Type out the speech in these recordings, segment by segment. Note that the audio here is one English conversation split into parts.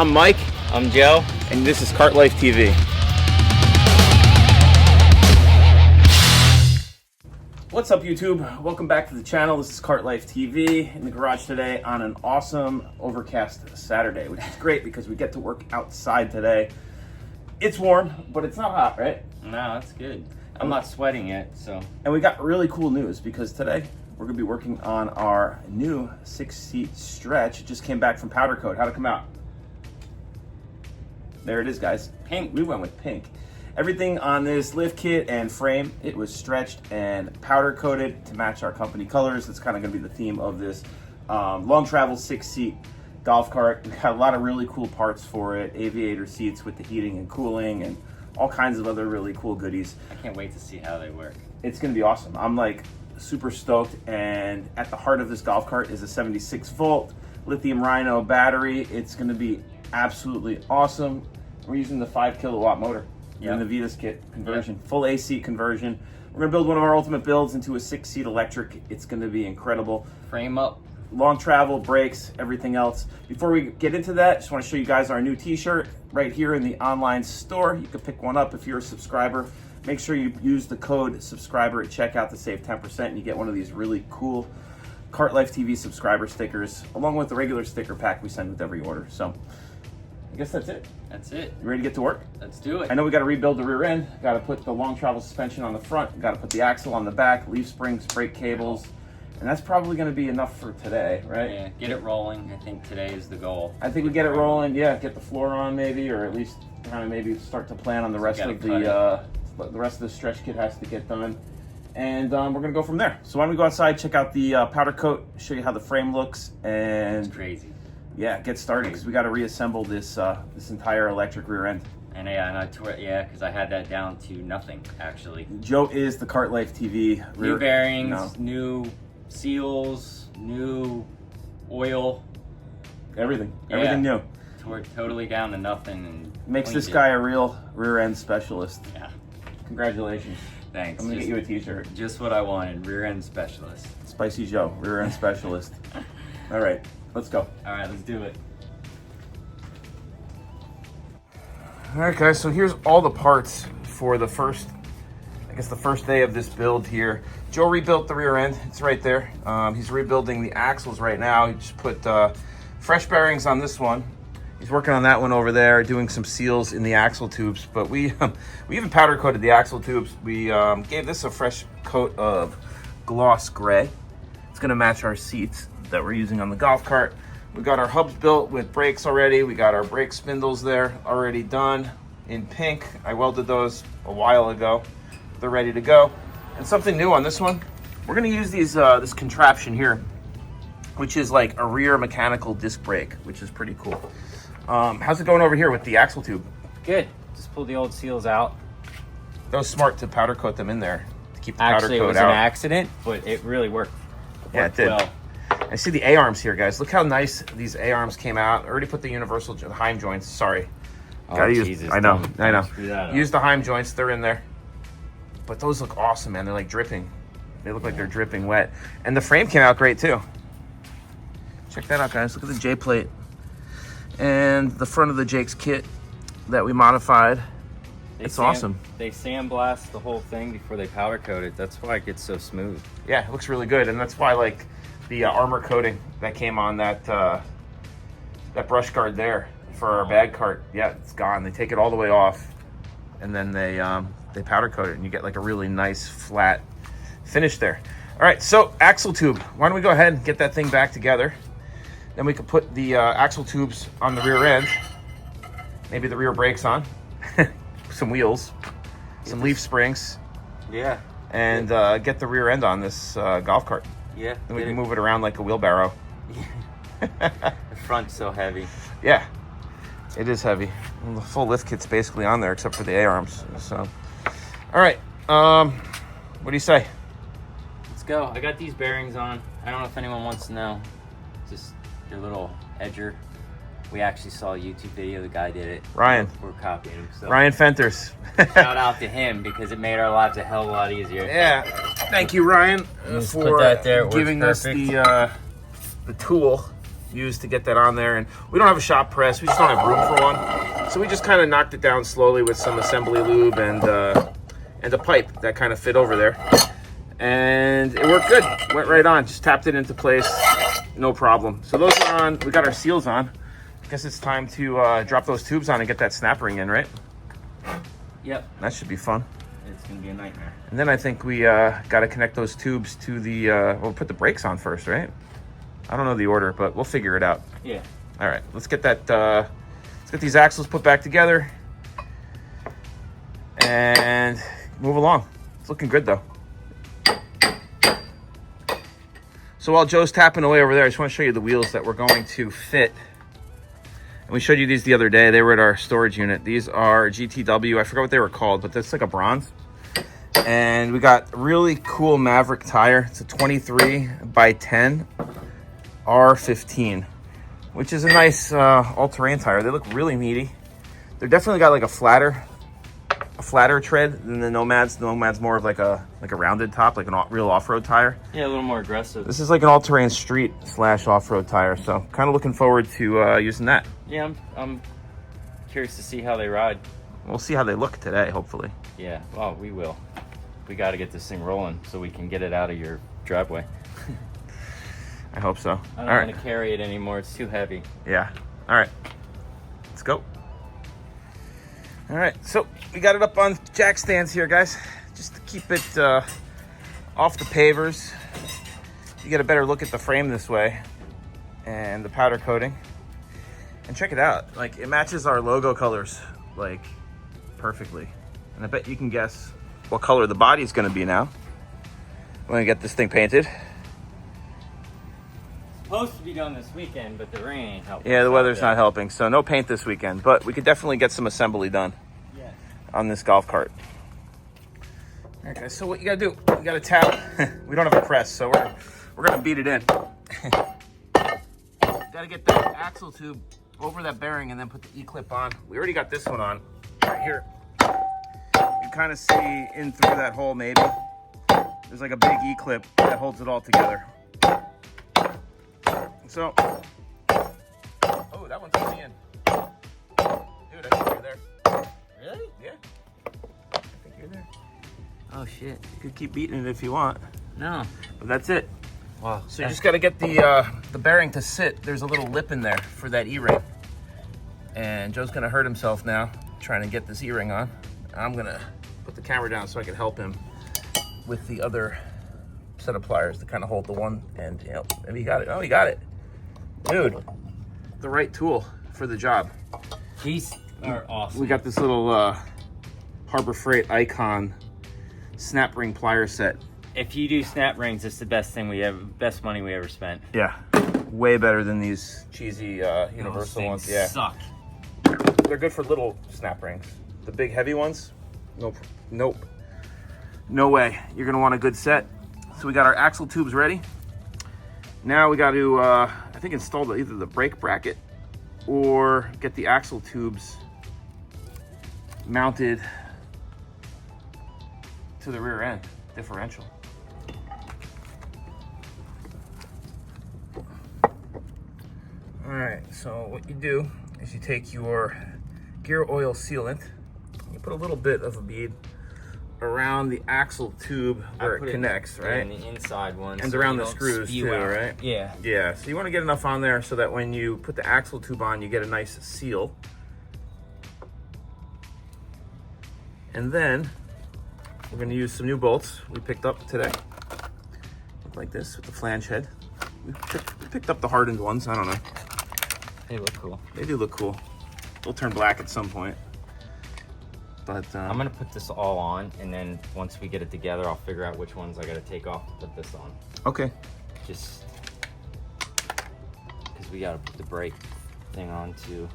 I'm Mike. I'm Joe. And this is Kart Life TV. What's up, YouTube? Welcome back to the channel. This is Kart Life TV in the garage today on an awesome overcast Saturday, which is great because we get to work outside today. It's warm, but it's not hot, right? No, that's good. I'm not sweating yet, so. And we got really cool news because today we're gonna be working on our new 6-seat stretch. It just came back from Powder Coat. How'd it come out? There it is, guys. Pink. We went with pink. Everything on this lift kit and frame, it was stretched and powder coated to match our company colors. That's kind of gonna be the theme of this long travel 6-seat golf cart. We got a lot of really cool parts for it. Aviator seats with the heating and cooling and all kinds of other really cool goodies. I can't wait to see how they work. It's gonna be awesome. I'm like super stoked, and at the heart of this golf cart is a 76 volt lithium Rhino battery. It's gonna be absolutely awesome. We're using the 5 kilowatt motor in the Vitas kit conversion, full AC conversion. We're gonna build one of our ultimate builds into a 6-seat electric. It's gonna be incredible. Frame up. Long travel, brakes, everything else. Before we get into that, just wanna show you guys our new t-shirt right here in the online store. You can pick one up if you're a subscriber. Make sure you use the code subscriber at checkout to save 10%, and you get one of these really cool Kart Life TV subscriber stickers, along with the regular sticker pack we send with every order. So I guess that's it. That's it. You ready to get to work? Let's do it. I know we got to rebuild the rear end. Got to put the long travel suspension on the front. Got to put the axle on the back, leaf springs, brake cables. And that's probably going to be enough for today, right? Yeah, get it rolling. I think today is the goal. I think we get it rolling. Yeah, get the floor on maybe, or at least kind of maybe start to plan on the rest of the rest of the stretch kit has to get done. And we're going to go from there. So why don't we go outside, check out the powder coat, show you how the frame looks, and it's crazy. Yeah, get started because we got to reassemble this this entire electric rear end. And I tore it, because I had that down to nothing actually. Joe is the Kart Life TV. New bearings, new seals, new oil, everything new. Tore it totally down to nothing and makes this guy a real rear end specialist. Yeah. Congratulations. Thanks. I'm gonna get you a t-shirt. Just what I wanted, rear end specialist. Spicy Joe, rear end specialist. All right. Let's go. All right, let's do it. All right, guys, so here's all the parts for the first day of this build here. Joe rebuilt the rear end. It's right there. He's rebuilding the axles right now. He just put fresh bearings on this one. He's working on that one over there, doing some seals in the axle tubes. But we even powder coated the axle tubes. We gave this a fresh coat of gloss gray. It's gonna match our seats that we're using on the golf cart. We got our hubs built with brakes already. We got our brake spindles there already done in pink. I welded those a while ago. They're ready to go. And something new on this one, we're gonna use these this contraption here, which is like a rear mechanical disc brake, which is pretty cool. How's it going over here with the axle tube? Good. Just pull the old seals out. That was smart to powder coat them in there to keep the powder coat out. Actually, it was an accident, but it really worked. Yeah, it did. Well. I see the A-arms here, guys. Look how nice these A-arms came out. I already put the universal Heim joints. Sorry. Gotta use. I know. Use the Heim joints. They're in there. But those look awesome, man. They're like dripping. They look like they're dripping wet. And the frame came out great too. Check that out, guys. Look at the J plate and the front of the Jake's kit that we modified. It's awesome. They sandblast the whole thing before they powder coat it. That's why it gets so smooth. Yeah, it looks really good, and that's why like the armor coating that came on that that brush guard there for our bag cart, yeah, it's gone. They take it all the way off, and then they powder coat it, and you get like a really nice flat finish there. All right, so axle tube. Why don't we go ahead and get that thing back together? Then we can put the axle tubes on the rear end, maybe the rear brakes on, some wheels, some leaf springs. Yeah. And get the rear end on this golf cart. Yeah. Then we can move it around like a wheelbarrow. The front's so heavy. Yeah, it is heavy. And the full lift kit's basically on there except for the A-arms. So, all right. What do you say? Let's go. I got these bearings on. I don't know if anyone wants to know. Just your little edger. We actually saw a YouTube video. The guy did it. Ryan. We're copying him. So. Ryan Fenters. Shout out to him because it made our lives a hell of a lot easier. Yeah. Thank you, Ryan, for put that there. giving us the tool used to get that on there. And we don't have a shop press. We just don't have room for one. So we just kind of knocked it down slowly with some assembly lube and a pipe that kind of fit over there. And it worked good. Went right on. Just tapped it into place. No problem. So those are on. We got our seals on. I guess it's time to drop those tubes on and get that snap ring in, right? Yep. That should be fun. It's gonna be a nightmare. And then I think we got to connect those tubes to the, we'll put the brakes on first, right? I don't know the order, but we'll figure it out. Yeah. All right, let's get that, let's get these axles put back together and move along. It's looking good though. So while Joe's tapping away over there, I just want to show you the wheels that we're going to fit. And we showed you these the other day. They were at our storage unit. These are GTW. I forgot what they were called, but that's like a bronze. And we got a really cool Maverick tire. It's a 23 by 10 R15, which is a nice all-terrain tire. They look really meaty. They're definitely got like a flatter tread than the Nomads. The Nomad's more of like a rounded top, like a real off-road tire. Yeah, a little more aggressive. This is like an all-terrain street / off-road tire. So kind of looking forward to using that. Yeah, I'm curious to see how they ride. We'll see how they look today, hopefully. Yeah, well, we will. We got to get this thing rolling so we can get it out of your driveway. I hope so. I don't want to carry it anymore. It's too heavy. Yeah. All right. Let's go. All right. So we got it up on jack stands here, guys, just to keep it off the pavers. You get a better look at the frame this way and the powder coating. And check it out. Like, it matches our logo colors like perfectly. And I bet you can guess what color the body is going to be now when we get this thing painted. Supposed to be done this weekend, but the rain ain't helping. Yeah, the weather's not helping, so no paint this weekend, but we could definitely get some assembly done on this golf cart. All right, guys, so what you gotta do, you gotta tap. We don't have a press, so we're gonna beat it in. Gotta get that axle tube over that bearing and then put the E-clip on. We already got this one on right here. You kind of see in through that hole maybe. There's like a big E-clip that holds it all together. So, oh, that one's coming in. Dude, I think you're there. Really? Yeah. I think you're there. Oh, shit. You could keep beating it if you want. No. But that's it. Wow. So you just got to get the bearing to sit. There's a little lip in there for that E-ring. And Joe's going to hurt himself now trying to get this E-ring on. I'm going to put the camera down so I can help him with the other set of pliers to kind of hold the one end. You know, maybe he got it. Oh, he got it. Dude, the right tool for the job. These are awesome. We got this little Harbor Freight Icon snap ring plier set. If you do snap rings, it's the best money we ever spent. Yeah, way better than these cheesy universal ones. Yeah, suck. They're good for little snap rings. The big heavy ones, nope, no way. You're gonna want a good set. So we got our axle tubes ready. Now we got to, I think, install either the brake bracket or get the axle tubes mounted to the rear end differential. All right, so what you do is you take your gear oil sealant, you put a little bit of a bead around the axle tube where it connects, right? And the inside one. And around the screws too, right? Yeah. Yeah, so you want to get enough on there so that when you put the axle tube on, you get a nice seal. And then we're going to use some new bolts we picked up today. Look like this with the flange head. We picked up the hardened ones, I don't know. They look cool. They do look cool. They'll turn black at some point. But I'm gonna put this all on, and then once we get it together, I'll figure out which ones I gotta take off to put this on. Okay. Just because we gotta put the brake thing on too.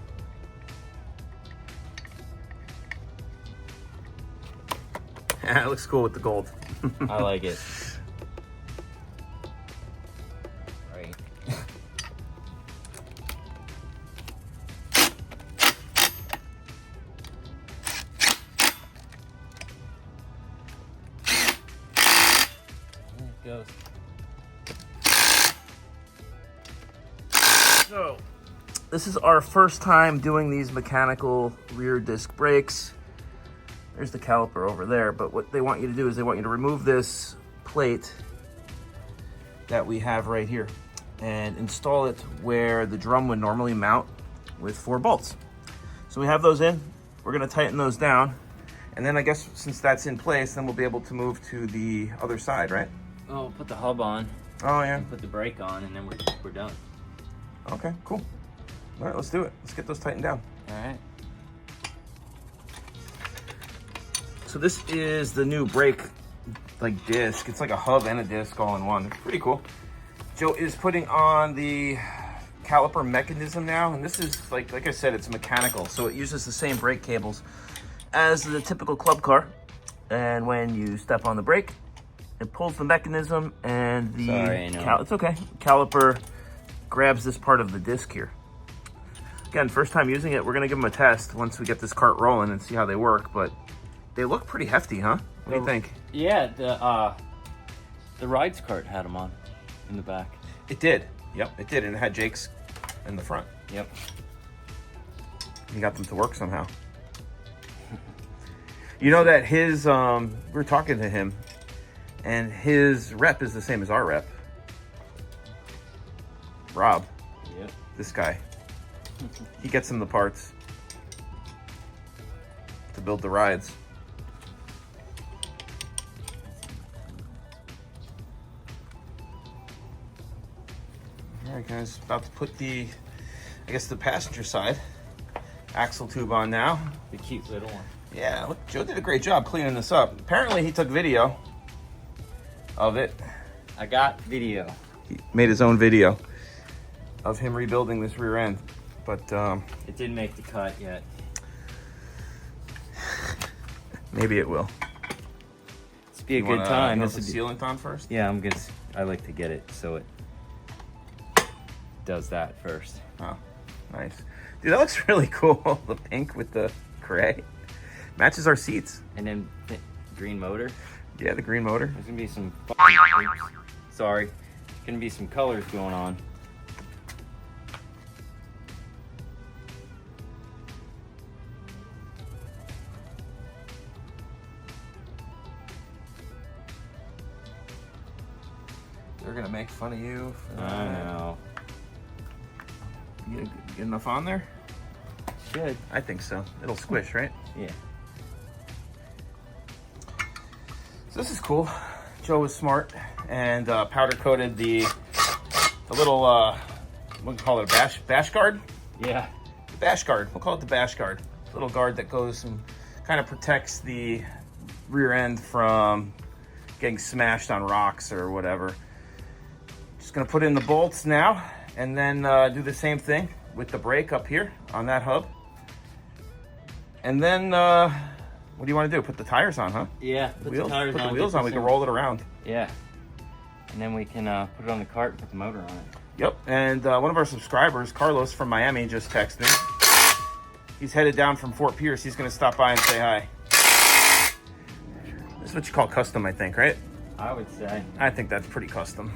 Yeah, it looks cool with the gold. I like it. Right. There it goes. So, this is our first time doing these mechanical rear disc brakes. There's the caliper over there, but what they want you to do is they want you to remove this plate that we have right here and install it where the drum would normally mount with 4 bolts. So we have those in. We're gonna tighten those down. And then I guess since that's in place, then we'll be able to move to the other side, right? Oh, put the hub on, Oh yeah. put the brake on, and then we're done. Okay, cool. All right, let's do it. Let's get those tightened down. All right. So this is the new brake like disc. It's like a hub and a disc all in one. It's pretty cool. Joe is putting on the caliper mechanism now, and this is like I said, it's mechanical, so it uses the same brake cables as the typical club car. And when you step on the brake, it pulls the mechanism, and the it's okay. Caliper grabs this part of the disc here. Again, first time using it. We're gonna give them a test once we get this cart rolling and see how they work. But they look pretty hefty, huh? What do you think? Yeah, the rides cart had them on in the back. It did. Yep, it did, and it had Jake's in the front. Yep. You got them to work somehow. You know that his, we were talking to him, and his rep is the same as our rep. Rob. Yep. This guy. He gets him the parts to build the rides. All right, guys, about to put the, I guess the passenger side axle tube on now. The cute little one. Yeah, look, Joe did a great job cleaning this up. Apparently he took video of it. I got video. He made his own video of him rebuilding this rear end, but it didn't make the cut yet. maybe it will. It's be a good time. This is sealant on first. Yeah, I like to get it so it does that first. Oh, nice. Dude, that looks really cool. The pink with the gray. Matches our seats. And then green motor. Yeah, the green motor. There's gonna be some sorry. There's gonna be some colors going on. They're gonna make fun of you. I know. You get enough on there? Should. I think so. It'll squish, right? Yeah. So this is cool. Joe was smart and powder coated the little what do we call it, a bash guard? Yeah. The bash guard. We'll call it the bash guard. Little guard that goes and kind of protects the rear end from getting smashed on rocks or whatever. Just gonna put in the bolts now and then do the same thing with the brake up here on that hub. And then what do you want to do? Put the tires on, huh? Yeah, put the tires put on. the wheels on, we can roll it around. Yeah. And then we can put it on the cart and put the motor on it. Yep, and one of our subscribers, Carlos from Miami, just texted me. He's headed down from Fort Pierce. He's going to stop by and say hi. This is what you call custom, I think, right? I would say. I think that's pretty custom.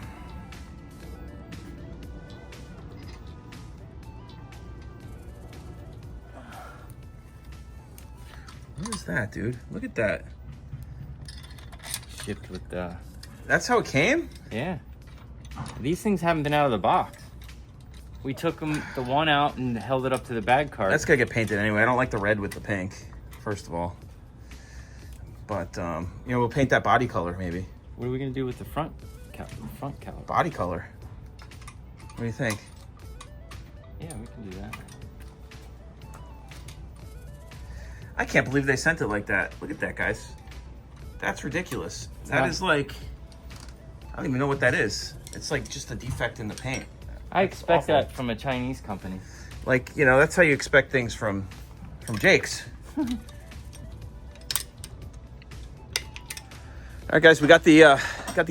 What is that, dude? Look at that. Shipped with the... That's how it came? Yeah. These things haven't been out of the box. We took the one out and held it up to the bag cart. That's got to get painted anyway. I don't like the red with the pink, first of all. But, you know, we'll paint that body color, maybe. What are we going to do with the front caliper? Body color. What do you think? Yeah, we can do that. I can't believe they sent it like that. Look at that, guys. That's ridiculous. That is like, I don't even know what that is. It's like just a defect in the paint. I expect that from a Chinese company. Like, you know, that's how you expect things from Jake's. All right, guys, we got the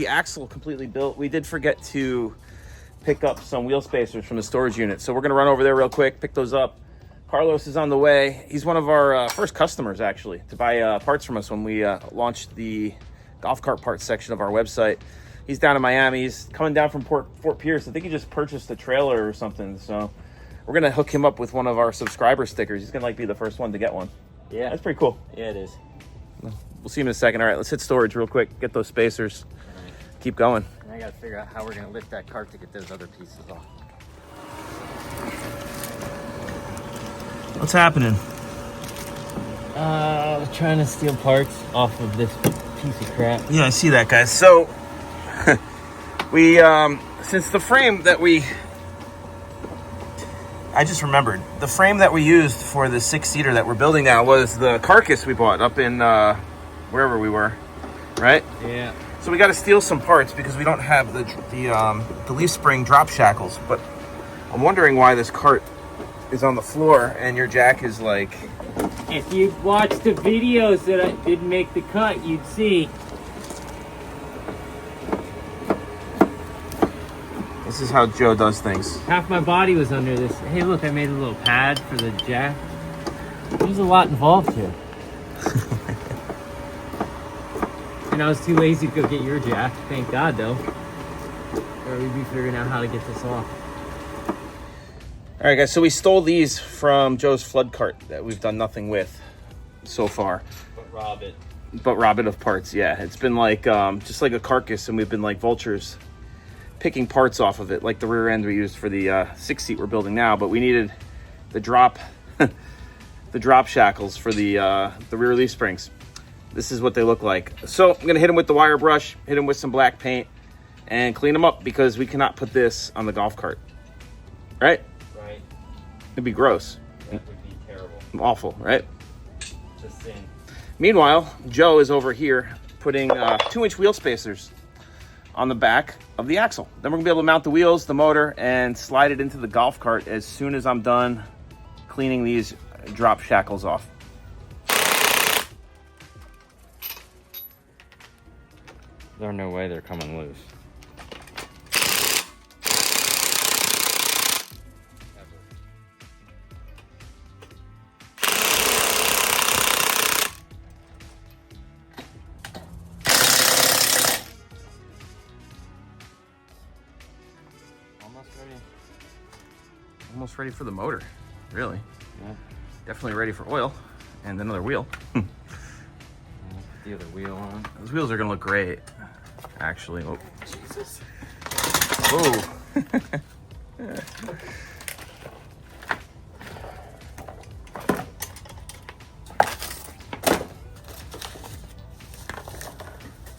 axle completely built. We did forget to pick up some wheel spacers from the storage unit, so we're gonna run over there real quick, pick those up. Carlos is on the way. He's one of our first customers, actually, to buy parts from us when we launched the golf cart parts section of our website. He's down in Miami. He's coming down from Fort Pierce. I think he just purchased a trailer or something. So we're gonna hook him up with one of our subscriber stickers. He's gonna like be the first one to get one. Yeah. That's pretty cool. Yeah, it is. We'll see him in a second. All right, let's hit storage real quick. Get those spacers. Right. Keep going. And I gotta figure out how we're gonna lift that cart to get those other pieces off. What's happening? Trying to steal parts off of this piece of crap. Yeah, I see that, guys. So we since the frame that I just remembered the frame that we used for the 6-seater that we're building now was the carcass we bought up in wherever we were, right? Yeah. So we got to steal some parts because we don't have the leaf spring drop shackles. But I'm wondering why this cart is on the floor and your jack is like. If you watched the videos that I didn't make the cut, you'd see. This is how Joe does things. Half my body was under this. Hey, look, I made a little pad for the jack. There's a lot involved here. And I was too lazy to go get your jack. Thank God, though. Or we'd be figuring out how to get this off. All right, guys, so we stole these from Joe's flood cart that we've done nothing with so far. But rob it of parts, yeah. It's been like, just like a carcass, and we've been like vultures picking parts off of it, like the rear end we used for the 6-seat we're building now, but we needed the drop shackles for the rear leaf springs. This is what they look like. So I'm gonna hit them with the wire brush, hit them with some black paint, and clean them up because we cannot put this on the golf cart, right? Right. It'd be gross. That would be terrible. Awful, right? Just saying. Meanwhile, Joe is over here putting 2-inch wheel spacers on the back of the axle. Then we're gonna be able to mount the wheels, the motor, and slide it into the golf cart as soon as I'm done cleaning these drop shackles off. There's no way they're coming loose. Almost ready for the motor, really. Yeah. Definitely ready for oil and another wheel. Put the other wheel on. Those wheels are gonna look great, actually. Oh, Jesus. whoa.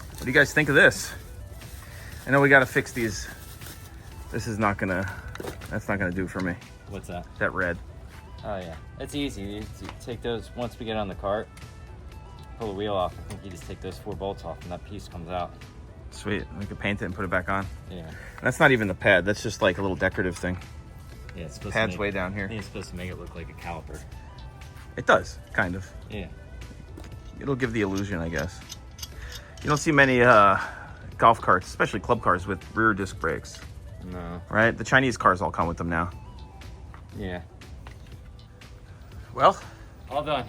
What do you guys think of this? I know we gotta fix these. This is not gonna, that's not gonna do for me. What's that? That red. Oh yeah, it's easy. You take those, once we get on the cart, pull the wheel off. I think you just take those 4 bolts off and that piece comes out. Sweet, we can paint it and put it back on. Yeah. And that's not even the pad, that's just like a little decorative thing. Yeah, it's supposed Pad's to make, way down here. I think it's supposed to make it look like a caliper. It does, kind of. Yeah. It'll give the illusion, I guess. You don't see many golf carts, especially club cars, with rear disc brakes, No. right? The Chinese cars all come with them now. Yeah. Well, All done.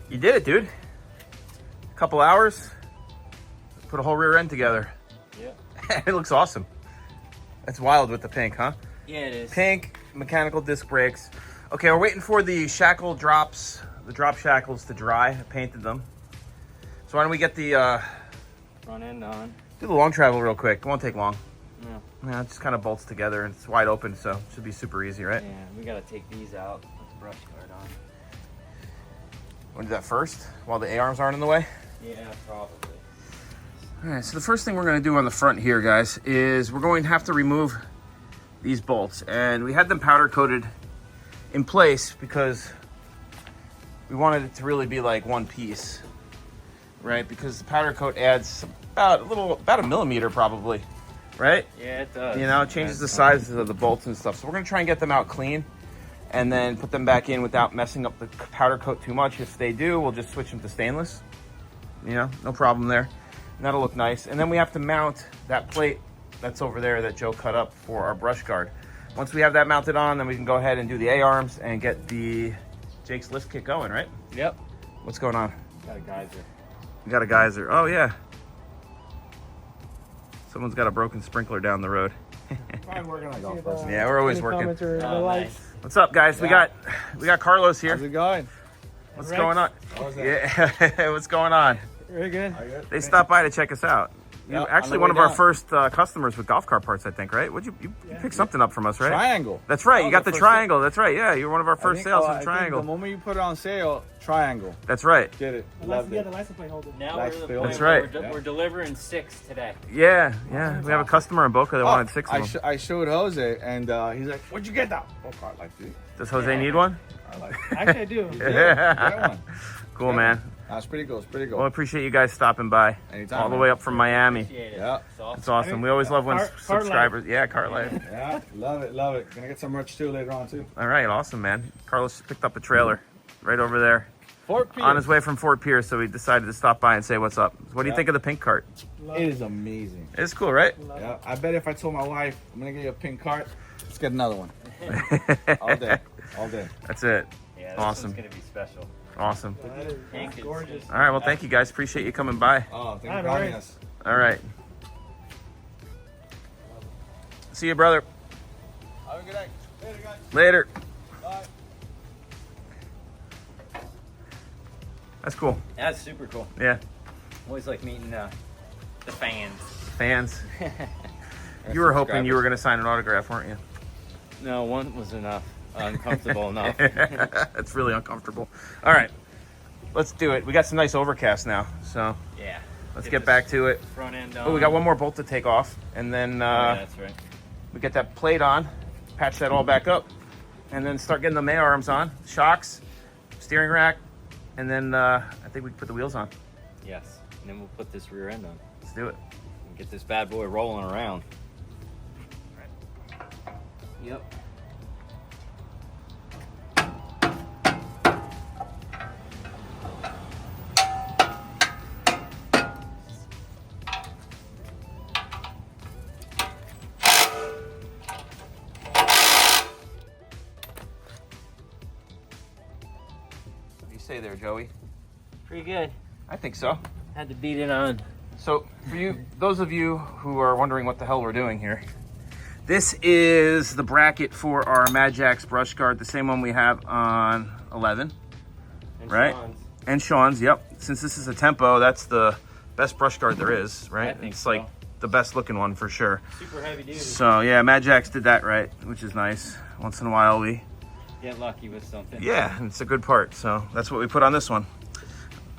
you did it, dude. A couple hours, put a whole rear end together. Yeah. It looks awesome. That's wild with the pink, huh? Yeah, it is. Pink, mechanical disc brakes. Okay, we're waiting for the shackle drops, the drop shackles to dry. I painted them. So why don't we get the, Front end on. do the long travel real quick. It won't take long. No. Yeah, it just kind of bolts together and it's wide open, so it should be super easy, right? Yeah, we gotta take these out. Put the brush guard on. Want to do that first while the A-arms aren't in the way? Yeah, probably. All right, so the first thing we're going to do on the front here, guys, is we're going to have to remove these bolts. And we had them powder coated in place because we wanted it to really be like one piece, right? Because the powder coat adds about a millimeter probably, right? Yeah, it does. You know, it changes the sizes of the bolts and stuff. So we're going to try and get them out clean and then put them back in without messing up the powder coat too much. If they do, we'll just switch them to stainless. You know, no problem there. And that'll look nice. And then we have to mount that plate that's over there that Joe cut up for our brush guard. Once we have that mounted on, then we can go ahead and do the A-arms and get the Jake's lift kit going, right? Yep. What's going on? Got a geyser. We got a geyser. Oh, yeah. Someone's got a broken sprinkler down the road. Probably working on golf course. Yeah, we're always working. Oh, nice. What's up, guys? We got Carlos here. How's it going? What's Rex? going on? How's that? Yeah, what's going on? Very good. Are you good? They stopped by to check us out. Yeah, You're on actually the one way of our down. first customers with golf cart parts, I think, right? Would you pick something up from us, right? Triangle. That's right. Oh, You got the first triangle. That's right. Yeah, you were one of our I first think- sales I with think triangle. The moment you put it on sale, triangle. That's right. Get it. The Loved it. license plate holder. Now Nice we're to the film. point That's where right. we're delivering 6 today. Yeah. We have a customer in Boca that wanted 6 of them. I showed Jose, and he's like, "Where'd you get that?" Oh, I like it. Does Jose need one? I like it. Actually, I do. Yeah, get one. Cool, man. That's pretty cool. It's pretty Well, I cool. appreciate you guys stopping by. Anytime, All the man. way up from Miami. Appreciate it. Yeah. It's awesome. It's awesome. We always love when Cart life. subscribers. Yeah, cart life. Yeah, love it, love it. Gonna get some merch too later on too. All right, awesome, man. Carlos picked up a trailer right over there Fort Pierce. on his way from Fort Pierce, so we decided to stop by and say what's up. What do you Yeah. think of the pink cart? Love It is amazing. It's cool, right? Yeah, I bet if I told my wife I'm gonna get you a pink cart, let's get another one. All day, all day. That's it. Yeah, this Awesome. one's going to be special. Awesome. That is Pink is- gorgeous. All right, well, thank you guys. Appreciate you coming by. Oh, thank you Hi, for having Mary. us. All right. See you, brother. Have a good night. Later, guys. Later. Bye. That's cool. That's super cool. Yeah. Always like meeting the fans. Fans. You were hoping you were going to sign an autograph, weren't you? No, one was enough. Uncomfortable enough. It's really uncomfortable. All right. Let's do it. We got some nice overcast now, so Yeah. let's get back to it. Front end on. Oh, we got one more bolt to take off, and then Yeah, that's right. we get that plate on, patch that all back up, and then start getting the main arms on, shocks, steering rack, and then I think we can put the wheels on. Yes. And then we'll put this rear end on. Let's do it. And get this bad boy rolling around. Yep. What do you say there, Joey? Pretty good. I think so. Had to beat it on. So, for you, those of you who are wondering what the hell we're doing here, this is the bracket for our Magjax brush guard, the same one we have on 11, And Right. Sean's. and Sean's. Yep. Since this is a Tempo, that's the best brush guard there is, right? I think it's so. like the best looking one for sure. Super heavy duty. So yeah, Magjax did that right, which is nice. Once in a while we, Get lucky with something. yeah, and it's a good part. So that's what we put on this one.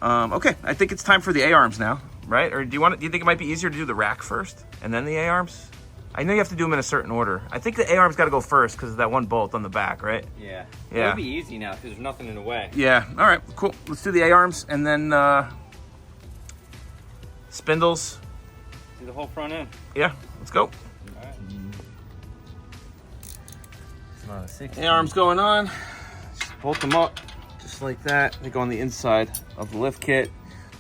Okay, I think it's time for the A-arms now, right? Or do you think it might be easier to do the rack first and then the A-arms? I know you have to do them in a certain order. I think the A-arms got to go first because of that one bolt on the back, right? Yeah. Yeah. It'll be easy now because there's nothing in the way. Yeah. All right. Cool. Let's do the A-arms and then spindles. Do the whole front end. Yeah. Let's go. All right. It's not a 60. A-arms going on. Just bolt them up just like that. They go on the inside of the lift kit,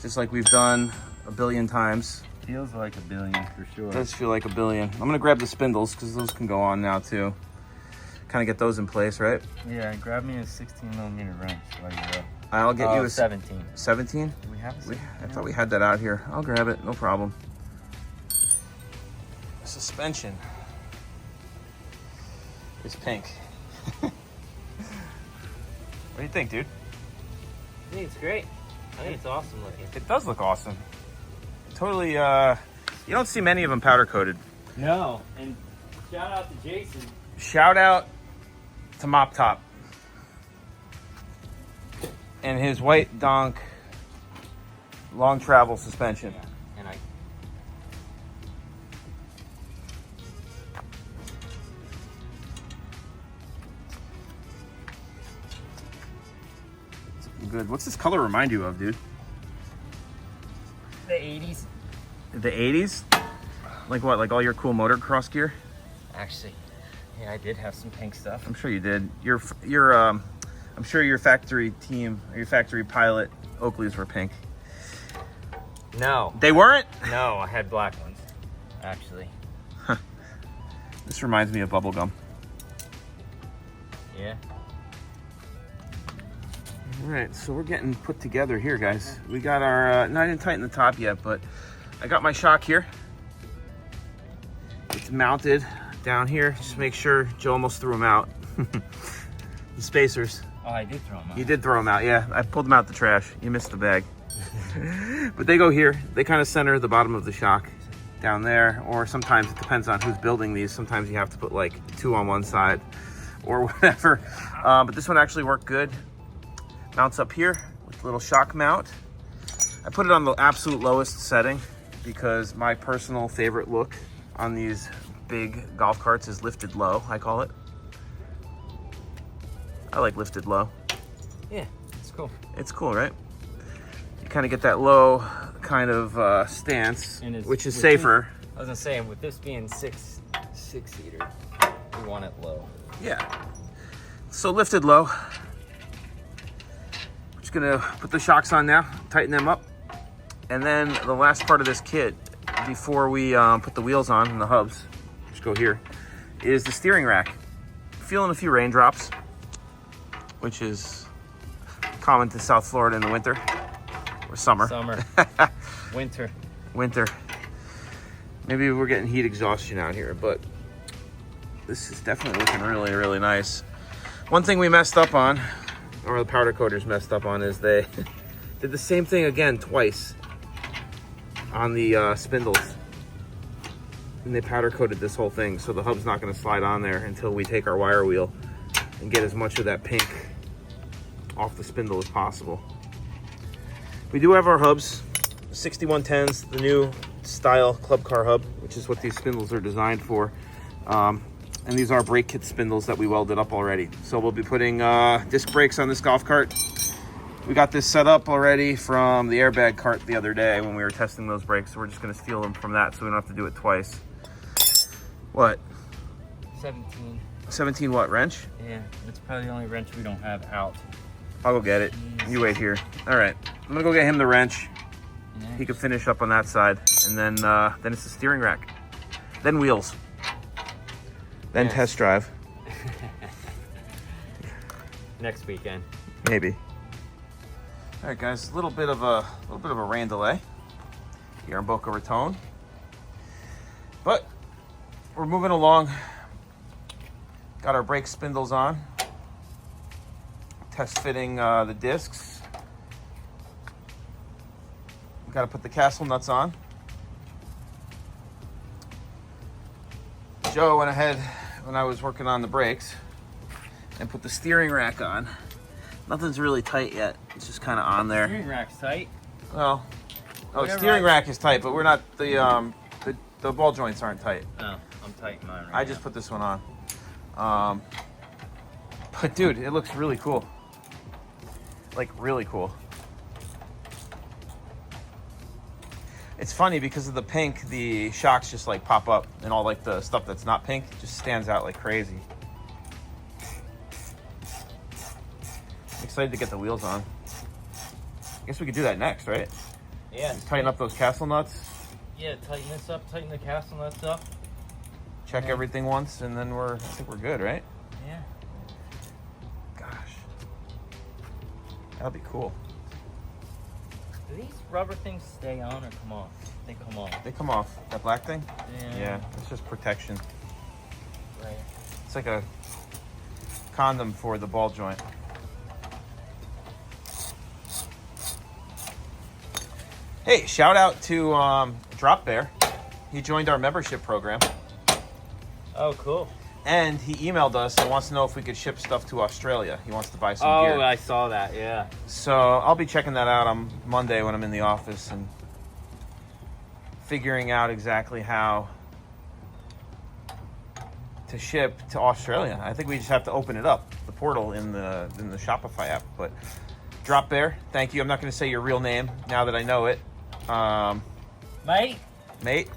just like we've done a billion times. Feels like a billion for sure. It does feel like a billion. I'm gonna grab the spindles because those can go on now too. Kind of get those in place, right? Yeah, grab me a 16mm wrench while you're up. I'll get you a 17. 17. Do we have a 17? I thought we had that out here. I'll grab it, no problem. Suspension is pink. What do you think, dude? I think it's great. I think it's awesome looking. It does look awesome. Totally. You don't see many of them powder coated. No, and shout out to Jason. Shout out to Mop Top and his white donk long travel suspension. And I Good. What's this color remind you of, dude? the 80s. The 80s? Like what? Like all your cool motocross gear? Actually, yeah, I did have some pink stuff. I'm sure you did. I'm sure your factory team or your factory pilot Oakleys were pink. No, They weren't? no, I had black ones. Actually, This reminds me of bubblegum. yeah. All right, so we're getting put together here, guys. We got our, no, I didn't tighten the top yet, but I got my shock here. It's mounted down here. Just make sure Joe almost threw them out. The spacers. Oh, I did throw them out. You did throw them out, yeah. I pulled them out the trash. You missed the bag. But they go here. They kind of center the bottom of the shock down there, or sometimes it depends on who's building these. Sometimes you have to put like 2 on one side or whatever. But this one actually worked good. Mounts up here with a little shock mount. I put it on the absolute lowest setting because my personal favorite look on these big golf carts is lifted low, I call it. I like lifted low. Yeah, it's cool. It's cool, right? You kind of get that low kind of stance, which is safer. I was gonna say, with this being six-seater, we want it low. Yeah. So lifted low. Just gonna put the shocks on now, tighten them up. And then the last part of this kit, before we put the wheels on and the hubs, just go here, is the steering rack. Feeling a few raindrops, which is common to South Florida in the winter or summer. Summer. Winter. Winter. Maybe we're getting heat exhaustion out here, but this is definitely looking really, really nice. One thing we messed up on, or the powder coaters messed up on, is they did the same thing again twice on the spindles. And they powder coated this whole thing, so the hub's not gonna slide on there until we take our wire wheel and get as much of that pink off the spindle as possible. We do have our hubs, 6110s, the new style club car hub, which is what these spindles are designed for. And these are brake kit spindles that we welded up already. So we'll be putting disc brakes on this golf cart. We got this set up already from the airbag cart the other day when we were testing those brakes. So we're just gonna steal them from that so we don't have to do it twice. What? 17. 17 what, wrench? Yeah, it's probably the only wrench we don't have out. I'll go get it. You wait here. All right, I'm gonna go get him the wrench. Yeah. He can finish up on that side, and then it's the steering rack, then wheels, then Yes. test drive, Next weekend. maybe. All right, guys, a little bit of a rain delay here in Boca Raton, but we're moving along. Got our brake spindles on. Test fitting the discs. Got to put the castle nuts on. Joe went ahead when I was working on the brakes and put the steering rack on. Nothing's really tight yet. It's just kind of on there. Steering rack's tight. Well, Whatever steering rack is tight, but we're not the ball joints aren't tight. Oh, I'm tight in mine right I just put this one on. But dude, it looks really cool. Like really cool. It's funny because of the pink, the shocks just like pop up, and all like the stuff that's not pink just stands out like crazy. I'm excited to get the wheels on. I guess we could do that next, right? Yeah. Tighten up those castle nuts, Yeah, tighten this up, tighten the castle nuts up. check Yeah. everything once, and then I think we're good, right? Yeah. Gosh. That'll be cool. Do these rubber things stay on or come off? They come off. They come off. That black thing? Yeah. Yeah, it's just protection. Right. It's like a condom for the ball joint. Hey, shout out to Drop Bear. He joined our membership program, Oh, cool. and he emailed us and wants to know if we could ship stuff to Australia. He wants to buy some Oh, gear. I saw that. Yeah. So I'll be checking that out on Monday when I'm in the office and figuring out exactly how to ship to Australia. I think we just have to open it up, the portal in the Shopify app. But Drop Bear, thank you. I'm not going to say your real name now that I know it, Mate?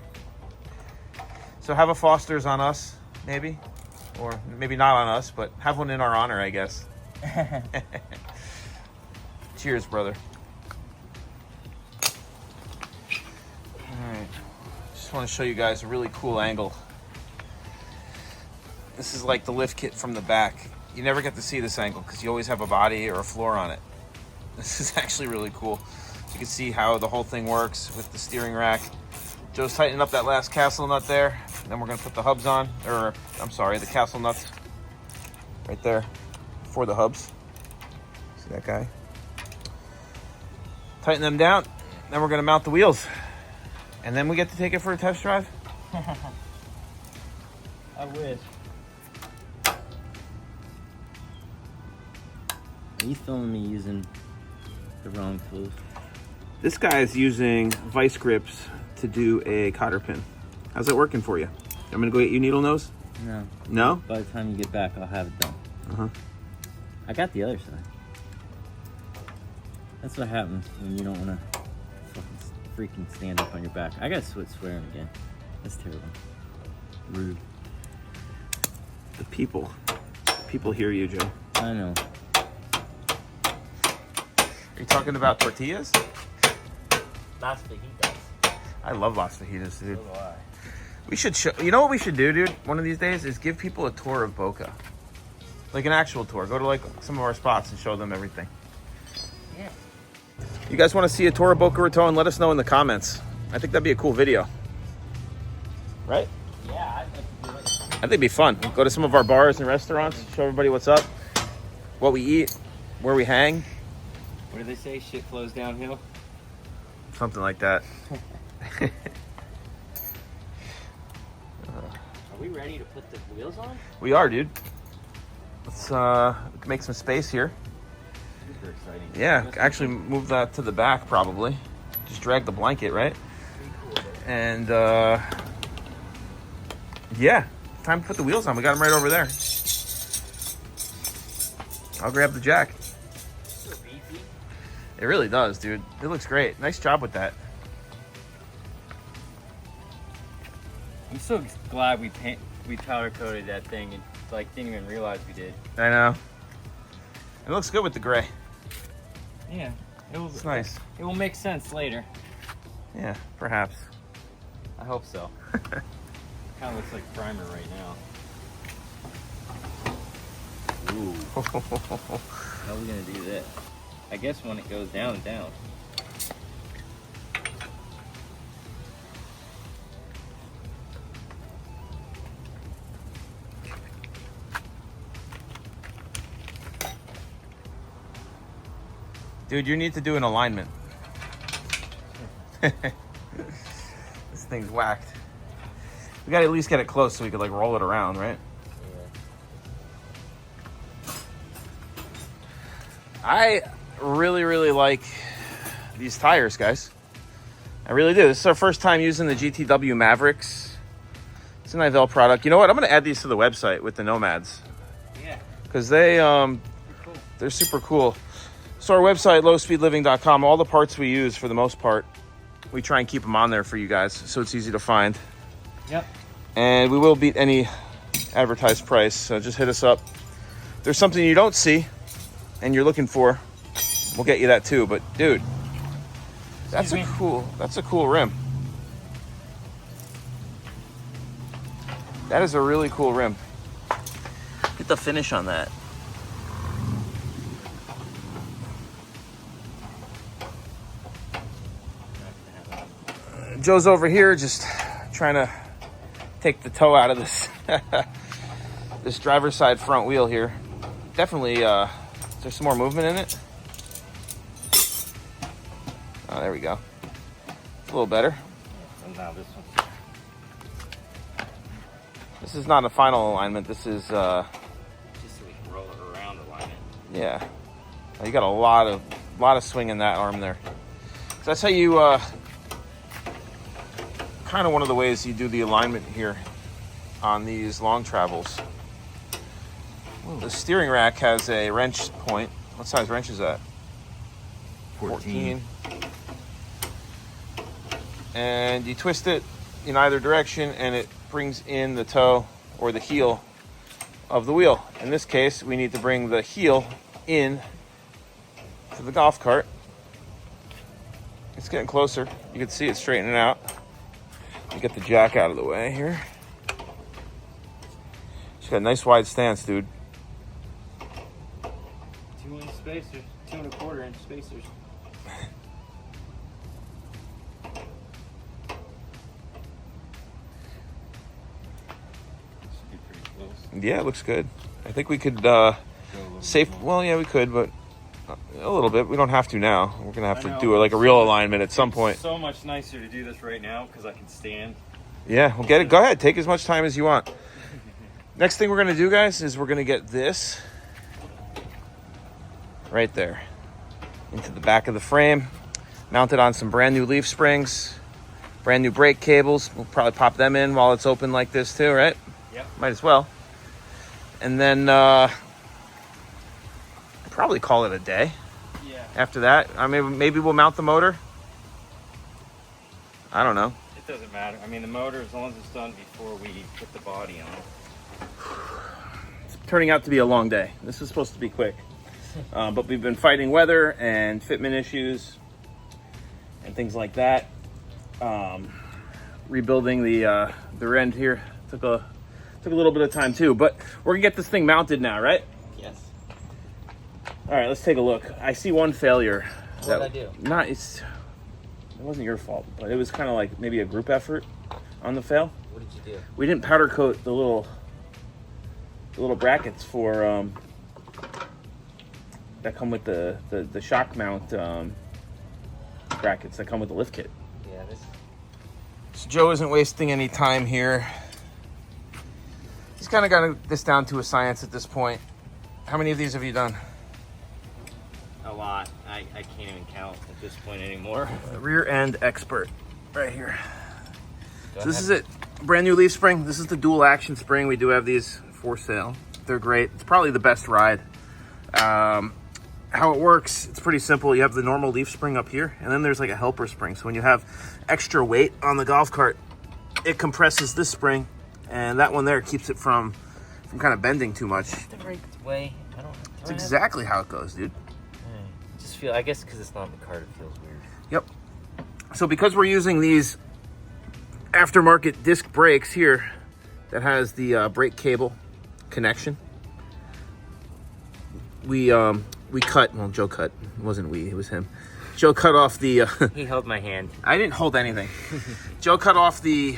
So have a Foster's on us, maybe, or maybe not on us, but have one in our honor, I guess. Cheers, brother. All right, just want to show you guys a really cool angle. This is like the lift kit from the back. You never get to see this angle because you always have a body or a floor on it. This is actually really cool. You can see how the whole thing works with the steering rack. Joe's tightening up that last castle nut there. Then we're gonna put the hubs on, or I'm sorry, the castle nuts right there for the hubs. See that guy? Tighten them down. Then we're gonna mount the wheels. And then we get to take it for a test drive. I wish. He's filming me using the wrong tools. This guy is using vice grips to do a cotter pin. How's that working for you? I'm gonna go get you needle nose? No. No? By the time you get back, I'll have it done. Uh-huh. I got the other side. That's what happens when you don't want to freaking stand up on your back. I gotta quit swearing again. That's terrible. Rude. The people hear you, Joe. I know. Are you talking about tortillas? Las fajitas. I love Las Fajitas, dude. So do I. We should show, you know what we should do, dude? One of these days is give people a tour of Boca. Like an actual tour. Go to like some of our spots and show them everything. Yeah. You guys want to see a tour of Boca Raton? Let us know in the comments. I think that'd be a cool video. Right? Yeah, I'd like to do it. I think it'd be fun. Go to some of our bars and restaurants, show everybody what's up, what we eat, where we hang. What do they say? Shit flows downhill? Something like that. Are we ready to put the wheels on? We are, dude. Let's make some space here. Super exciting. Yeah, actually move that to the back probably. Just drag the blanket, right? And yeah, time to put the wheels on. We got them right over there. I'll grab the jack. So beefy. It really does, dude. It looks great. Nice job with that. I'm so glad we powder coated that thing and like didn't even realize we did. I know. It looks good with the gray. Yeah, It's nice. It will make sense later. Yeah, perhaps. I hope so. Kind of looks like primer right now. Ooh. How are we gonna do that? I guess when it goes down. Dude, you need to do an alignment. This thing's whacked. We gotta at least get it close so we could like roll it around, right? I really like these tires, guys. I really do. This is our first time using the GTW Mavericks. It's an Nivelle product. You know what? I'm gonna add these to the website with the Nomads Yeah. because they're super cool. So our website, lowspeedliving.com, all the parts we use for the most part, we try and keep them on there for you guys so it's easy to find. Yep. And we will beat any advertised price. So just hit us up. If there's something you don't see and you're looking for, we'll get you that too. But dude, that's a cool rim. That is a really cool rim. Get the finish on that. Joe's over here just trying to take the toe out of this this driver's side front wheel here. Definitely, there's some more movement in it. Oh, there we go. It's a little better. And now this one. This is not a final alignment. This is, Just so we can roll it around alignment. yeah. You got a lot of swing in that arm there. So that's how you, kind of one of the ways you do the alignment here on these long travels. The steering rack has a wrench point. What size wrench is that? 14. And you twist it in either direction and it brings in the toe or the heel of the wheel. In this case, we need to bring the heel in to the golf cart. It's getting closer. You can see it straightening out. You get the jack out of the way here. She's got a nice wide stance, dude. 2-inch spacers, 2 1/4-inch spacers. Yeah, it looks good. I think we could well, yeah, we could, but a little bit. We don't have to now. We're gonna have to do like a real alignment at some point. So much nicer to do this right now because I can stand. Yeah, we'll get it. Go ahead, take as much time as you want. Next thing we're gonna do, guys, is we're gonna get this right there into the back of the frame, mounted on some brand new leaf springs, brand new brake cables. We'll probably pop them in while it's open like this too, right? Yep. Might as well. And then probably call it a day. Yeah. After that, I mean, maybe we'll mount the motor. I don't know. It doesn't matter. I mean, the motor, as long as it's done before we put the body on. It's turning out to be a long day. This is supposed to be quick. But we've been fighting weather and fitment issues and things like that. Rebuilding the rear end here took a little bit of time too. But we're gonna get this thing mounted now, right? Yes. All right, let's take a look. I see one failure. What did I do? It wasn't your fault, but it was kind of like maybe a group effort on the fail. What did you do? We didn't powder coat the little brackets for that come with the shock mount brackets that come with the lift kit. Yeah, So Joe isn't wasting any time here. He's kind of got this down to a science at this point. How many of these have you done? a lot. I can't even count at this point anymore. Rear end expert right here. So this is it. Brand new leaf spring. This is the dual action spring. We do have these for sale. They're great. It's probably the best ride. How it works, it's pretty simple. You have the normal leaf spring up here, and then there's like a helper spring. So when you have extra weight on the golf cart, it compresses this spring, and that one there keeps it from kind of bending too much. The right way. It's exactly how it goes, dude. Just feel, I guess because it's not the cart, it feels weird. Yep. So because we're using these aftermarket disc brakes here that has the brake cable connection, we cut, well, Joe cut, it wasn't we, it was him. Joe cut off the He held my hand. I didn't hold anything. Joe cut off the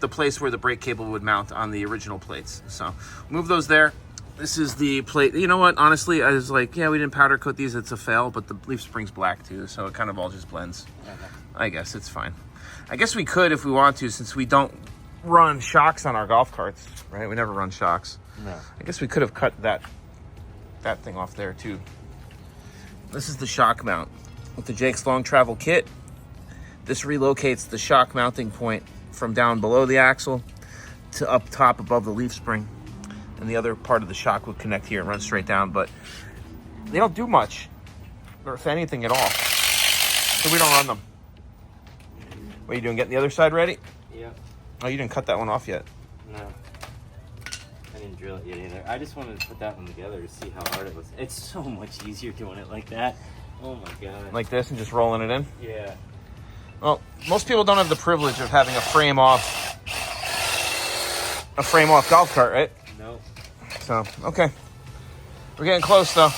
place where the brake cable would mount on the original plates. So move those there. This is the plate. You know what? Honestly, I was like, yeah, we didn't powder coat these. It's a fail, but the leaf spring's black too, so it kind of all just blends. I guess it's fine. I guess we could if we want to, since we don't run shocks on our golf carts, right? We never run shocks. No. I guess we could have cut that thing off there too. This is the shock mount with the Jake's Long Travel Kit. This relocates the shock mounting point from down below the axle to up top above the leaf spring. And the other part of the shock would connect here and run straight down, but they don't do much, or if anything at all. So we don't run them. What are you doing, getting the other side ready? Yeah. Oh, you didn't cut that one off yet. No. I didn't drill it yet either. I just wanted to put that one together to see how hard it was. It's so much easier doing it like that. Oh my God. Like this and just rolling it in? Yeah. Well, most people don't have the privilege of having a frame off golf cart, right? Nope. So, okay. We're getting close though.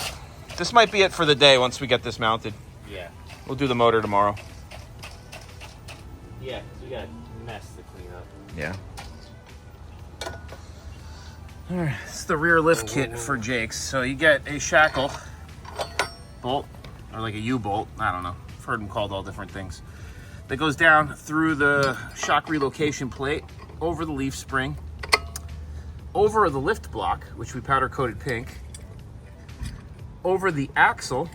This might be it for the day once we get this mounted. Yeah. We'll do the motor tomorrow. Yeah, 'cause we got a mess to clean up. Yeah. All right, it's the rear lift kit for Jake's. So you get a shackle bolt, or like a U-bolt, I don't know. I've heard them called all different things. That goes down through the shock relocation plate, over the leaf spring, over the lift block, which we powder coated pink, over the axle,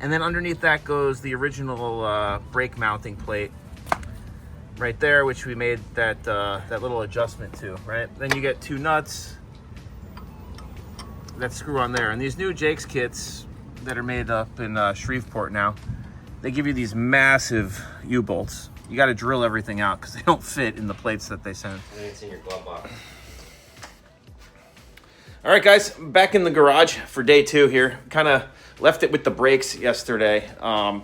and then underneath that goes the original brake mounting plate right there, which we made that little adjustment to, right? Then you get two nuts that screw on there. And these new Jake's kits that are made up in Shreveport now, they give you these massive U-bolts. You got to drill everything out because they don't fit in the plates that they send. And it's in your glove box. All right, guys, back in the garage for day 2 here. Kind of left it with the brakes yesterday. Kind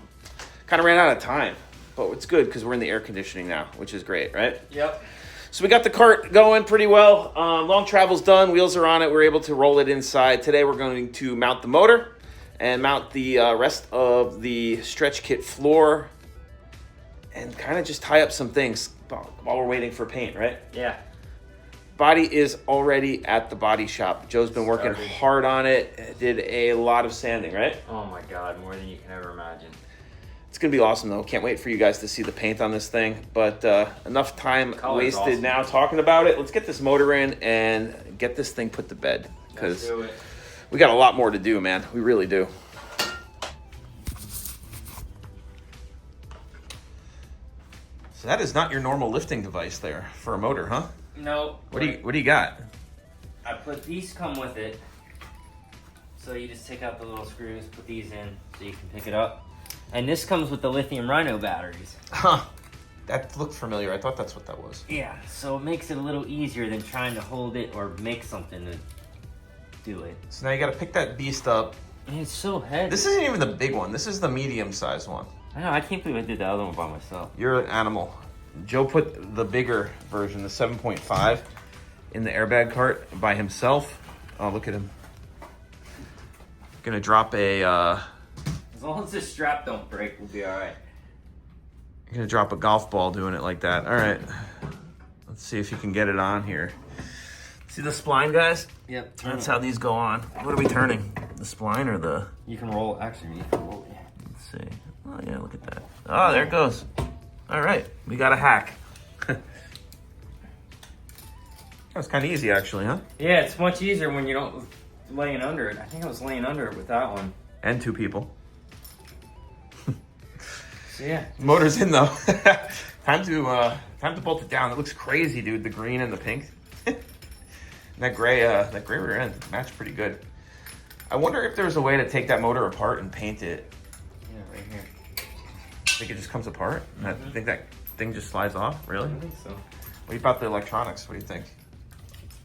of ran out of time, but it's good because we're in the air conditioning now, which is great, right? Yep. So we got the cart going pretty well. Long travel's done. Wheels are on it. We're able to roll it inside. Today we're going to mount the motor and mount the rest of the stretch kit floor and kind of just tie up some things while we're waiting for paint, right? Yeah. Body is already at the body shop. Joe's been working Started. hard on it. Did a lot of sanding, right? Oh my God, more than you can ever imagine. It's gonna be awesome though. Can't wait for you guys to see the paint on this thing. But enough time Color's wasted awesome. now talking about it. Let's get this motor in and get this thing put to bed, Let's because do it. we got a lot more to do, man. We really do. So that is not your normal lifting device there for a motor, huh? No. What do you got? I put these come with it. So you just take out the little screws, put these in so you can pick it up. And this comes with the lithium Rhino batteries. Huh. That looked familiar. I thought that's what that was. Yeah, so it makes it a little easier than trying to hold it or make something to do it. So now you got to pick that beast up. And it's so heavy. This isn't even the big one. This is the medium-sized one. I know, I can't believe I did the other one by myself. You're an animal. Joe put the bigger version, the 7.5, in the airbag cart by himself. Oh, look at him. Gonna drop a As long as the strap don't break, we'll be all right. gonna drop a golf ball doing it like that. All right. Let's see if you can get it on here. See the spline, guys? Yep. That's how these go on. What are we turning? The spline or the? You can roll. Actually, you can roll. Yeah. Let's see. Oh yeah, look at that. Oh, there it goes. All right, we got a hack. That was kind of easy, actually, huh? Yeah, it's much easier when you don't laying under it. I think I was laying under it with that one. And two people. So yeah. Motor's in though. time to bolt it down. It looks crazy, dude. The green and the pink. that gray rear end matched pretty good. I wonder if there's a way to take that motor apart and paint it. Yeah, right here. I think it just comes apart. I think that thing just slides off. Really? I think so. What about the electronics? What do you think?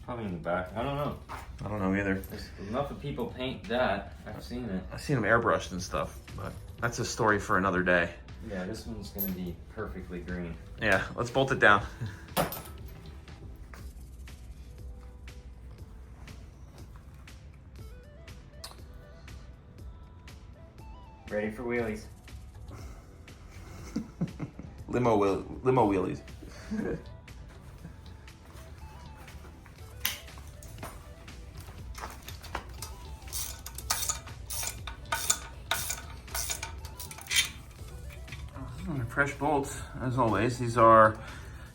Probably in the back. I don't know. I don't know either. There's enough of people paint that. I've seen it. I've seen them airbrushed and stuff, but that's a story for another day. Yeah, this one's gonna be perfectly green. Yeah, let's bolt it down. Ready for wheelies. Limo wheelies. Fresh bolts, as always. These are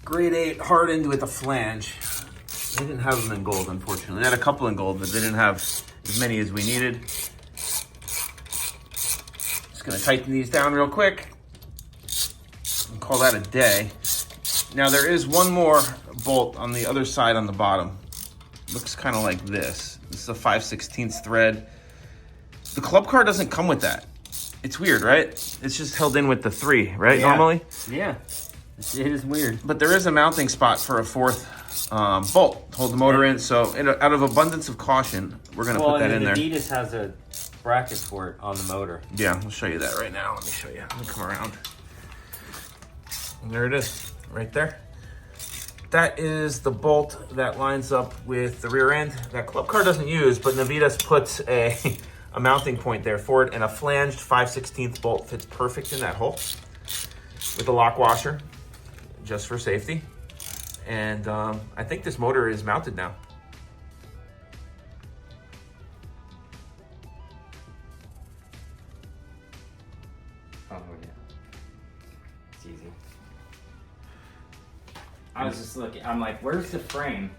grade 8 hardened with a flange. They didn't have them in gold, unfortunately. They had a couple in gold, but they didn't have as many as we needed. Just gonna tighten these down real quick and call that a day. Now there is one more bolt on the other side on the bottom. Looks kind of like this. This is a 5/16 thread. The club car doesn't come with that. It's weird, right? It's just held in with the 3, right? Yeah. Normally? Yeah. It is weird. But there is a mounting spot for a 4th bolt to hold the motor in. So out of abundance of caution, we're going to put that in there. Adidas has a bracket for it on the motor. Yeah, we'll show you that right now. Let me show you. Let me come around. And there it is, right there. That is the bolt that lines up with the rear end that Club Car doesn't use, but Navitas puts a mounting point there for it, and a flanged 5/16 bolt fits perfect in that hole with a lock washer, just for safety. And I think this motor is mounted now. Oh yeah. It's easy. I was just looking, I'm like, where's the frame?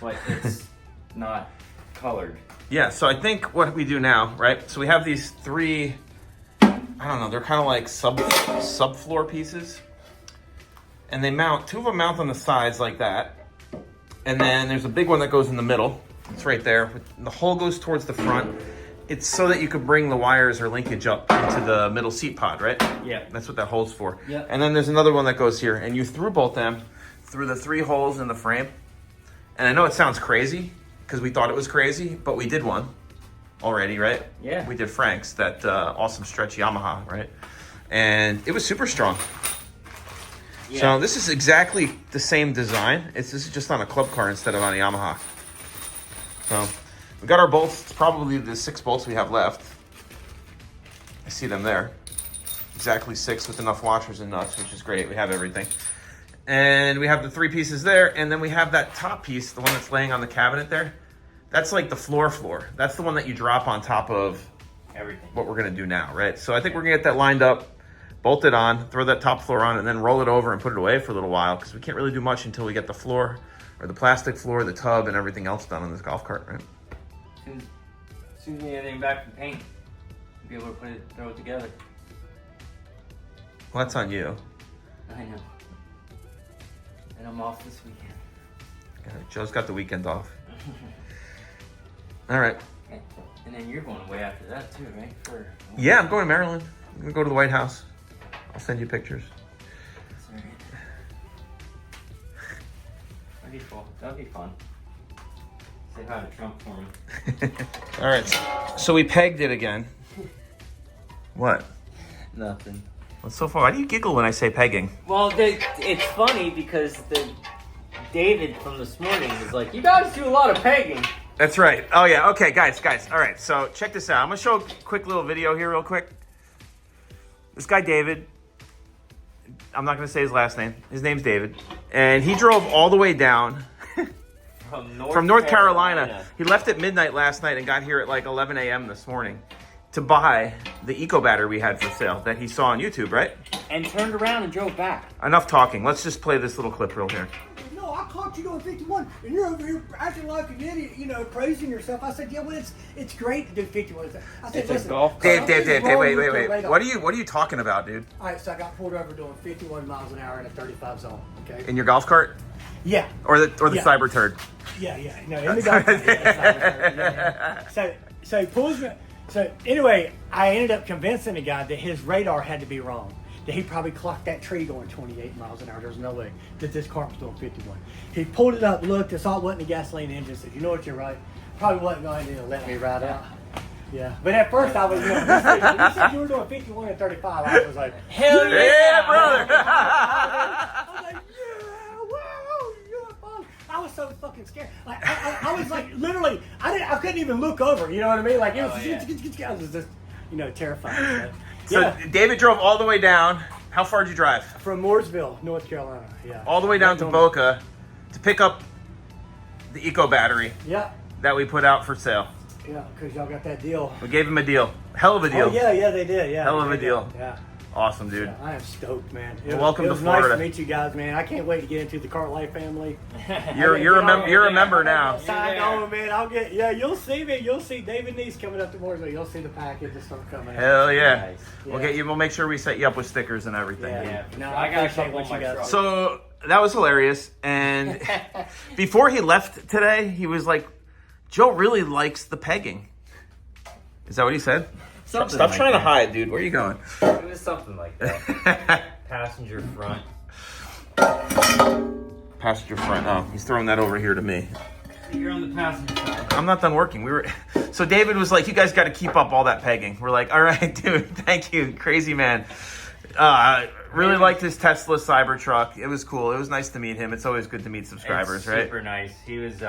But it's not colored. Yeah, so I think what we do now, right? So we have these 3, I don't know, they're kind of like subfloor pieces. And they mount, 2 of them mount on the sides like that. And then there's a big one that goes in the middle. It's right there. The hole goes towards the front. It's so that you could bring the wires or linkage up into the middle seat pod, right? Yeah. That's what that hole's for. Yeah. And then there's another one that goes here. And you through bolt them through the 3 holes in the frame. And I know it sounds crazy because we thought it was crazy, but we did one already, right? Yeah. We did Frank's, that awesome stretch Yamaha, right? And it was super strong. Yeah. So this is exactly the same design. This is just on a club car instead of on a Yamaha. So we got our bolts. It's probably the 6 bolts we have left. I see them there. Exactly 6 with enough washers and nuts, which is great. We have everything. And we have the 3 pieces there, and then we have that top piece, the one that's laying on the cabinet there. That's like the floor. That's the one that you drop on top of Everything. what we're gonna do now, right? So I think we're gonna get that lined up, bolt it on, throw that top floor on, and then roll it over and put it away for a little while, because we can't really do much until we get the floor, or the plastic floor, the tub, and everything else done on this golf cart, right? As soon as we get anything back from paint, we'll be able to throw it together. Well, that's on you. I know. And I'm off this weekend. Joe's got the weekend off. All right. And then you're going away after that too, right? Yeah, I'm going to Maryland. I'm gonna go to the White House. I'll send you pictures. Sorry. That'd be cool. That'd be fun. Say hi to Trump for me. All right. So we pegged it again. What? Nothing. What's so far? Why do you giggle when I say pegging? Well, it's funny because David from this morning was like, "You guys do a lot of pegging." That's right. Oh yeah. Okay, guys. All right. So check this out. I'm gonna show a quick little video here, real quick. This guy David. I'm not gonna say his last name. His name's David, and he drove all the way down from North Carolina. He left at midnight last night and got here at like 11 a.m. this morning to buy the eco battery we had for sale that he saw on YouTube, right? And turned around and drove back. Enough talking. Let's just play this little clip real here. No, I caught you doing 51, and you're over here acting like an idiot, praising yourself. I said, yeah, well, it's great to do 51. I said, It's a listen, golf Dave, something's wrong wait. with your radar. What are you talking about, dude? All right, so I got pulled over doing 51 miles an hour in a 35 zone. Okay. In your golf cart Yeah. or the Yeah. cyber turd? Yeah. No, in the golf cart. Yeah. So he pulls me. So anyway, I ended up convincing the guy that his radar had to be wrong. That he probably clocked that tree going 28 miles an hour. There's no way that this car was doing 51. He pulled it up, looked, it saw it wasn't a gasoline engine. Said, you know what, you're right. Probably wasn't going to let me ride out. Yeah. But at first I was, when you said you were doing 51 and 35, I was like, Hell yeah, Yeah, brother. I was like, yeah, wow, you're fun. I was so fucking scared. Like I was like, literally, I couldn't even look over. You know what I mean? Like it was, I was just, terrified. So Yeah. David drove all the way down. How far did you drive? From Mooresville, North Carolina. Yeah. All the way down to Boca to pick up the eco battery Yeah. that we put out for sale. Yeah, because y'all got that deal. We gave him a deal. Hell of a deal. Oh, yeah, they did. Yeah. Hell of they a did. deal. Yeah. Awesome, dude. Yeah, I am stoked, man. Welcome it to was Florida. Nice to meet you guys, man. I can't wait to get into the Cart Life family. You're a member now. Signed on, man. You'll see me. You'll see David Neese coming up to Mooresville. You'll see the package and stuff coming out. Hell yeah. Nice. We'll make sure we set you up with stickers and everything. Yeah. Yeah, No, I got a appreciate couple what on you my guys- truck. So that was hilarious. And before he left today, he was like, Joe really likes the pegging. Is that what he said? Something Stop like trying to that. hide, dude. Where are you going? It was something like that. Passenger front. Passenger front. Oh, he's throwing that over here to me. You're on the passenger side. I'm not done working. So David was like, you guys got to keep up all that pegging. We're like, all right, dude, thank you. Crazy man. Really liked his Tesla Cybertruck. It was cool. It was nice to meet him. It's always good to meet subscribers, It's right? Super nice. He was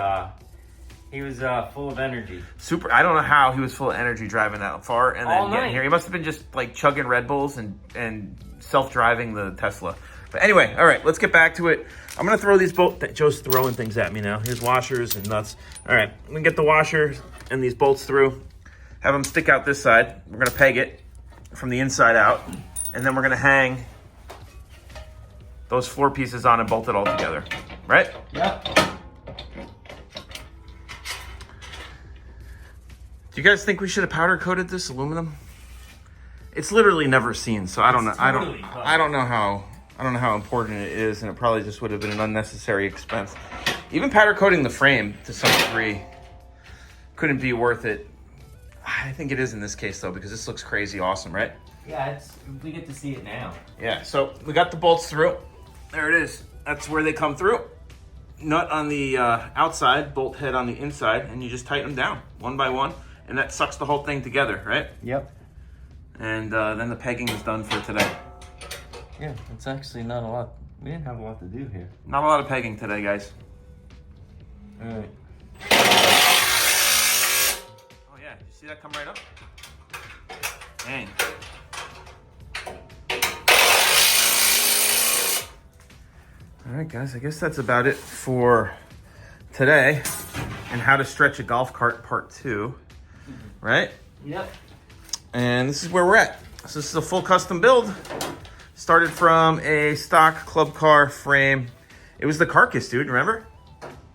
full of energy. Super. I don't know how he was full of energy driving that far and then All getting night. here. He must have been just like chugging Red Bulls and self-driving the Tesla. But anyway, all right, let's get back to it. I'm gonna throw these bolts. Joe's throwing things at me now. Here's washers and nuts. All right, I'm gonna get the washer and these bolts through. Have them stick out this side. We're gonna peg it from the inside out, and then we're gonna hang those floor pieces on and bolt it all together. Right? Yep. Do you guys think we should have powder coated this aluminum? It's literally never seen, so I don't know. It's I don't know how important it is, and it probably just would have been an unnecessary expense. Even powder coating the frame to some degree couldn't be worth it. I think it is in this case though, because this looks crazy awesome, right? Yeah, we get to see it now. Yeah. So we got the bolts through. There it is. That's where they come through. Nut on the outside, bolt head on the inside, and you just tighten them down one by one. And that sucks the whole thing together, right? Yep. And then the pegging is done for today. Yeah, it's actually not a lot. We didn't have a lot to do here. Not a lot of pegging today, guys. All right. Oh yeah, you see that come right up? Dang. All right, guys, I guess that's about it for today and how to stretch a golf cart part 2, right? Yep. And this is where we're at. So this is a full custom build. Started from a stock club car frame. It was the carcass, dude, remember?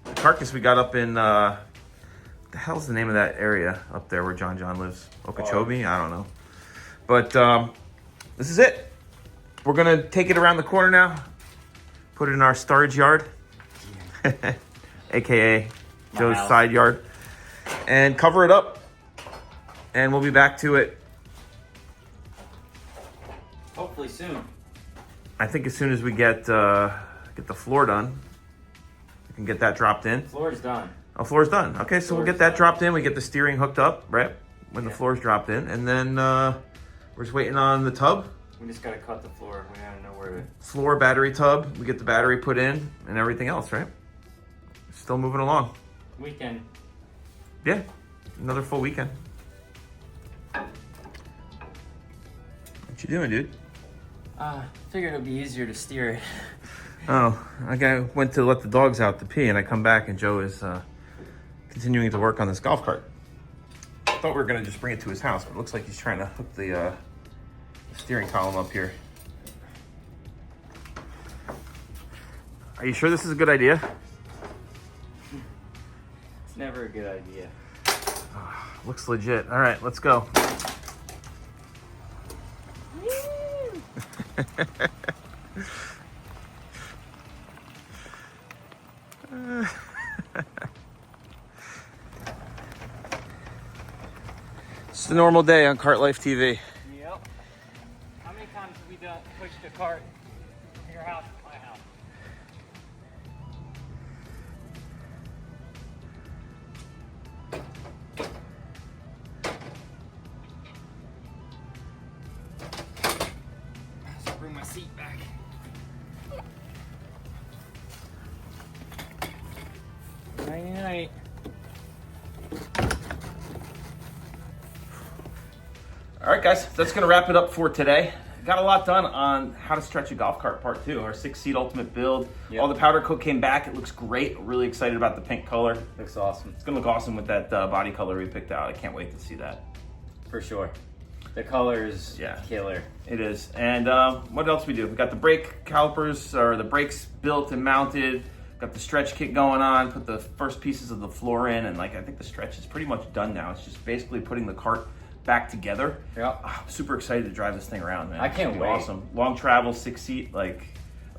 The carcass we got up in, the hell's the name of that area up there where John lives? Okeechobee? I don't know. But this is it. We're gonna take it around the corner now, put it in our storage yard, AKA Joe's house. side yard, and cover it up. And we'll be back to it, Hopefully soon. I think, as soon as we get the floor done. We can get that dropped in. Floor's done. Oh, floor's done. Okay, so we'll get that dropped in. We get the steering hooked up, right? When the floor's dropped in. And then we're just waiting on the tub. We just gotta cut the floor. We gotta know where to. Floor, battery tub. We get the battery put in and everything else, right? Still moving along. Weekend. Yeah, another full weekend. What you doing, dude? Figured it'd be easier to steer it. Oh, I went to let the dogs out to pee, and I come back, and Joe is continuing to work on this golf cart. I thought we were gonna just bring it to his house, but it looks like he's trying to hook the steering column up here. Are you sure this is a good idea? It's never a good idea. Looks legit. All right, let's go. It's a normal day on Cart Life TV. Yep. How many times have we pushed a cart from your house to my house? Let's bring my seat back. Nighty night. All right, guys, that's going to wrap it up for today. Got a lot done on how to stretch a golf cart part 2, our 6-seat ultimate build. Yep. All the powder coat came back. It looks great. Really excited about the pink color. Looks awesome. It's going to look awesome with that body color we picked out. I can't wait to see that. For sure. The color is killer. It is. And what else we do? We got the brake calipers, or the brakes built and mounted. Got the stretch kit going on. Put the first pieces of the floor in, and I think the stretch is pretty much done now. It's just basically putting the cart back together. Yep. I'm super excited to drive this thing around, man. I can't It's gonna be wait. Awesome. Long travel, 6-seat,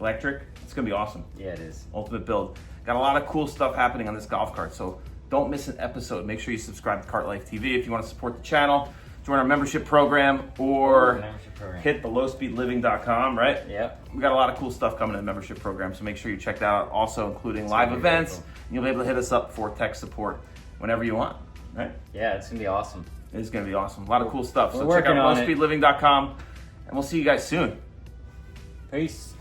electric. It's gonna be awesome. Yeah, it is. Ultimate build. Got a lot of cool stuff happening on this golf cart, so don't miss an episode. Make sure you subscribe to Cart Life TV if you want to support the channel. Join our membership program, or Membership program. hit the lowspeedliving.com, right? Yep. We got a lot of cool stuff coming in the membership program, so make sure you check that out. Also including live gonna be events. very cool. And you'll be able to hit us up for tech support whenever you want, right? Yeah, it's gonna be awesome. It's gonna be awesome. A lot of cool stuff. We're So check out working on it. lowspeedliving.com, and we'll see you guys soon. Peace.